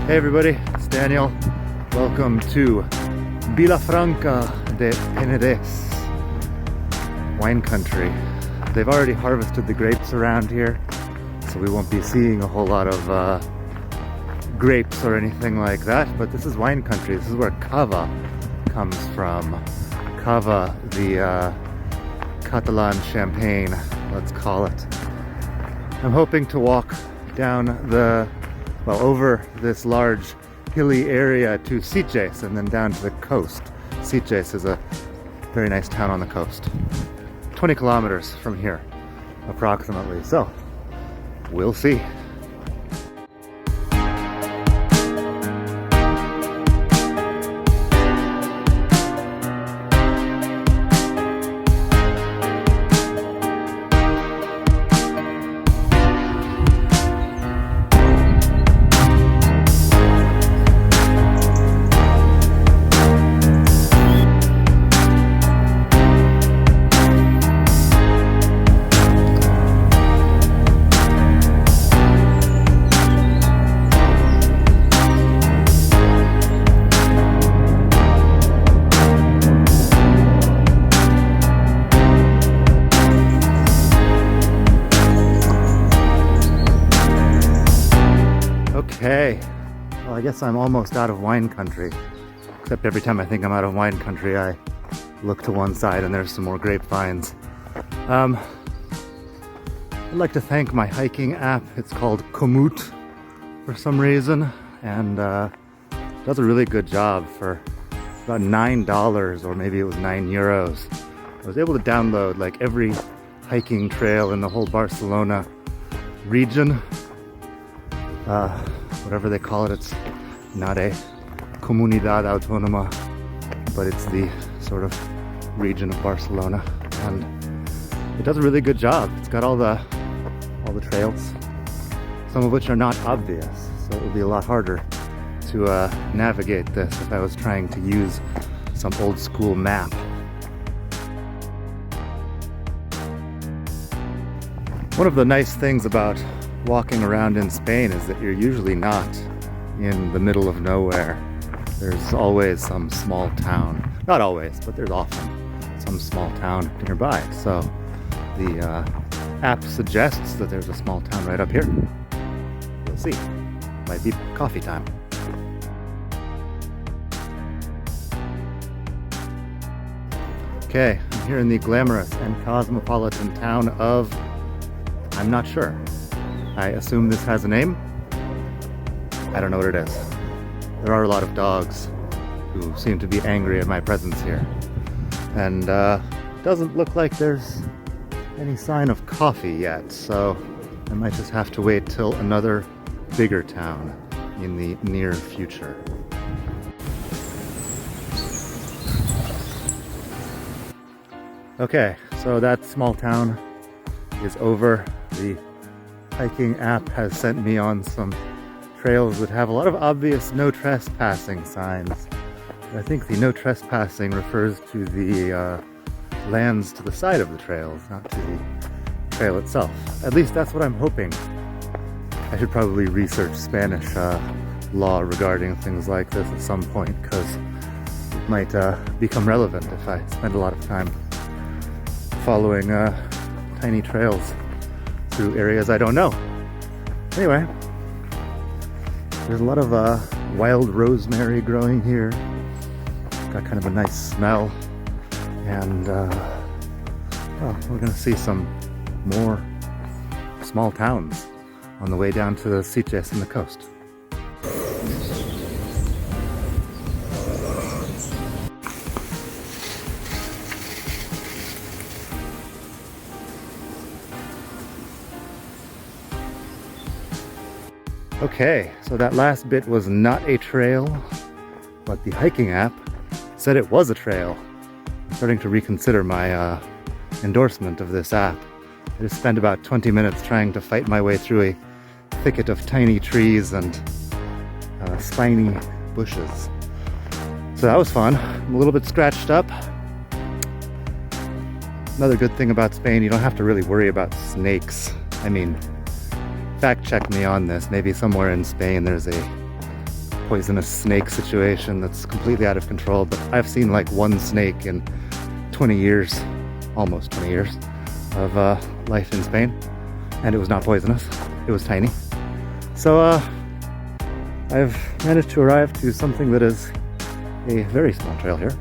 Hey everybody, it's Daniel. Welcome to Vilafranca de Penedès, wine country. They've already harvested the grapes around here, so we won't be seeing a whole lot of grapes or anything like that, but this is wine country. This is where cava comes from. Cava, the Catalan champagne, let's call it. I'm hoping to walk down over this large hilly area to Sitges and then down to the coast. Sitges is a very nice town on the coast. 20 kilometers from here, approximately. So, we'll see. Okay, well, I guess I'm almost out of wine country, except every time I think I'm out of wine country I look to one side and there's some more grapevines. I'd like to thank my hiking app. It's called Komoot for some reason, and does a really good job. For about $9, or maybe it was €9. I was able to download like every hiking trail in the whole Barcelona region. Whatever they call it, it's not a comunidad autónoma, but it's the sort of region of Barcelona, and it does a really good job. It's got all the trails, some of which are not obvious, so it would be a lot harder to navigate this if I was trying to use some old school map. One of the nice things about walking around in Spain is that you're usually not in the middle of nowhere. There's always some small town. Not always, but there's often some small town nearby. So the app suggests that there's a small town right up here. We'll see. Might be coffee time. Okay, I'm here in the glamorous and cosmopolitan town of, I'm not sure. I assume this has a name. I don't know what it is. There are a lot of dogs who seem to be angry at my presence here. And doesn't look like there's any sign of coffee yet, so I might just have to wait till another bigger town in the near future. Okay, so that small town is over. The hiking app has sent me on some trails that have a lot of obvious no trespassing signs. I think the no trespassing refers to the lands to the side of the trails, not to the trail itself. At least that's what I'm hoping. I should probably research Spanish law regarding things like this at some point, because it might become relevant if I spend a lot of time following tiny trails through areas I don't know. Anyway, there's a lot of wild rosemary growing here. It's got kind of a nice smell, and well, we're gonna see some more small towns on the way down to the Sitges and the coast. Okay, so that last bit was not a trail, but the hiking app said it was a trail. I'm starting to reconsider my endorsement of this app. I just spent about 20 minutes trying to fight my way through a thicket of tiny trees and spiny bushes. So that was fun. I'm a little bit scratched up. Another good thing about Spain, you don't have to really worry about snakes. I mean, fact check me on this. Maybe somewhere in Spain there's a poisonous snake situation that's completely out of control, but I've seen like one snake in 20 years, almost 20 years of life in Spain, and it was not poisonous. It was tiny. So I've managed to arrive to something that is a very small trail here,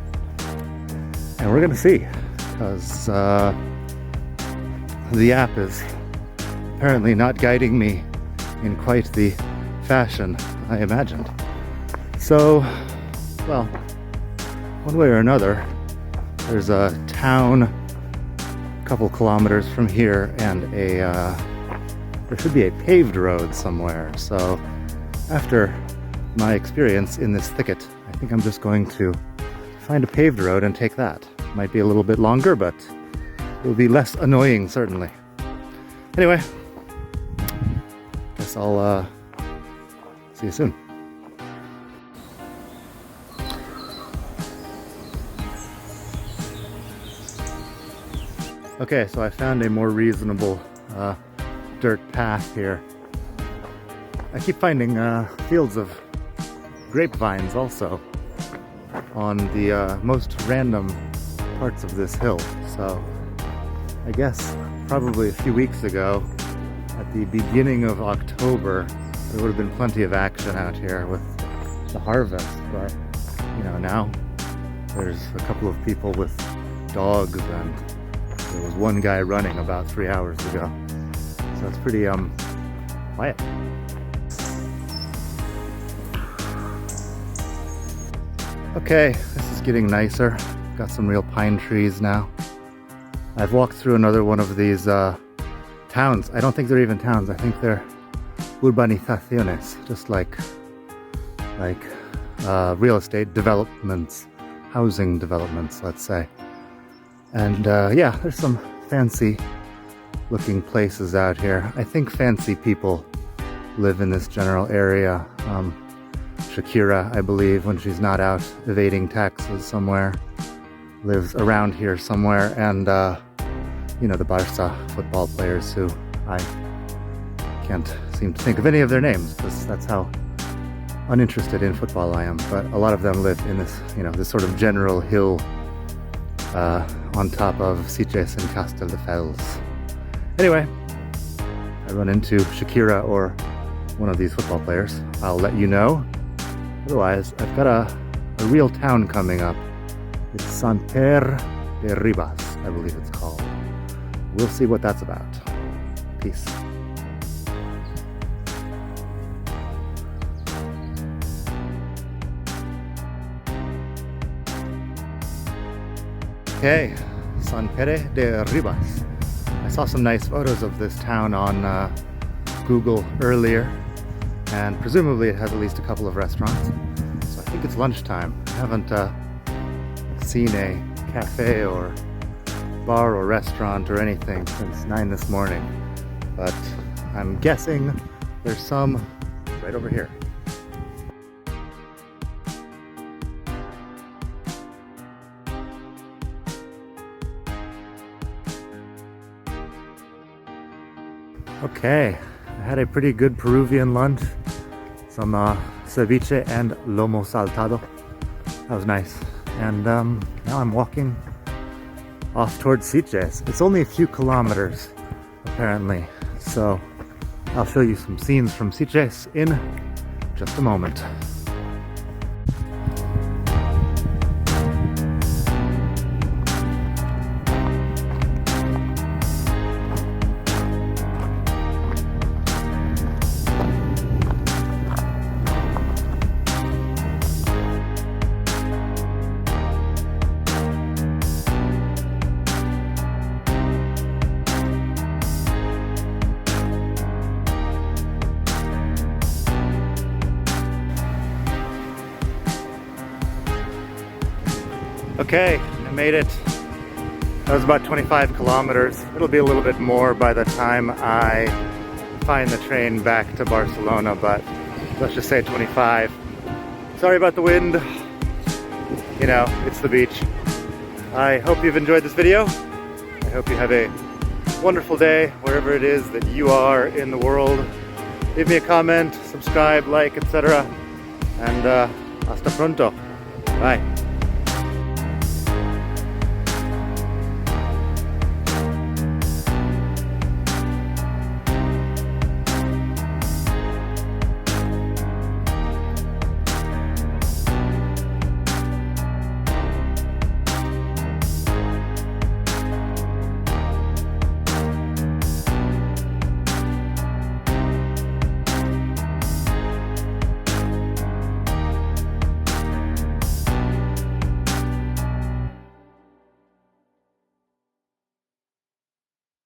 and we're gonna see, because the app is apparently not guiding me in quite the fashion I imagined. So, well, one way or another, there's a town a couple kilometers from here, and there should be a paved road somewhere. So after my experience in this thicket, I think I'm just going to find a paved road and take that. Might be a little bit longer, but it will be less annoying, certainly. Anyway, guess I'll see you soon. Okay, so I found a more reasonable dirt path here. I keep finding fields of grapevines also on the most random parts of this hill. So I guess probably a few weeks ago, at the beginning of October, there would have been plenty of action out here with the harvest, but you know, now there's a couple of people with dogs, and there was one guy running about 3 hours ago. So it's pretty quiet. Okay, this is getting nicer. Got some real pine trees now. I've walked through another one of these towns. I don't think they're even towns. I think they're urbanizaciones, just like real estate developments, housing developments, let's say. And yeah, there's some fancy looking places out here. I think fancy people live in this general area. Shakira, I believe, when she's not out evading taxes somewhere, lives around here somewhere. And you know, the Barca football players, who I can't seem to think of any of their names, because that's how uninterested in football I am. But a lot of them live in this, you know, this sort of general hill on top of Sitges and Castelldefels. Anyway, I run into Shakira or one of these football players, I'll let you know. Otherwise, I've got a real town coming up. It's Sant Pere de Ribes, I believe it's called. We'll see what that's about. Peace. Okay, Sant Pere de Ribes. I saw some nice photos of this town on Google earlier, and presumably it has at least a couple of restaurants. So I think it's lunchtime. I haven't seen a cafe or bar or restaurant or anything since 9 this morning, but I'm guessing there's some right over here. Okay, I had a pretty good Peruvian lunch, some ceviche and lomo saltado. That was nice. And now I'm walking off towards Sitges. It's only a few kilometers, apparently. So I'll show you some scenes from Sitges in just a moment. Okay, I made it. That was about 25 kilometers. It'll be a little bit more by the time I find the train back to Barcelona, but let's just say 25. Sorry about the wind. You know, it's the beach. I hope you've enjoyed this video. I hope you have a wonderful day wherever it is that you are in the world. Leave me a comment, subscribe, like, etc. and hasta pronto. Bye.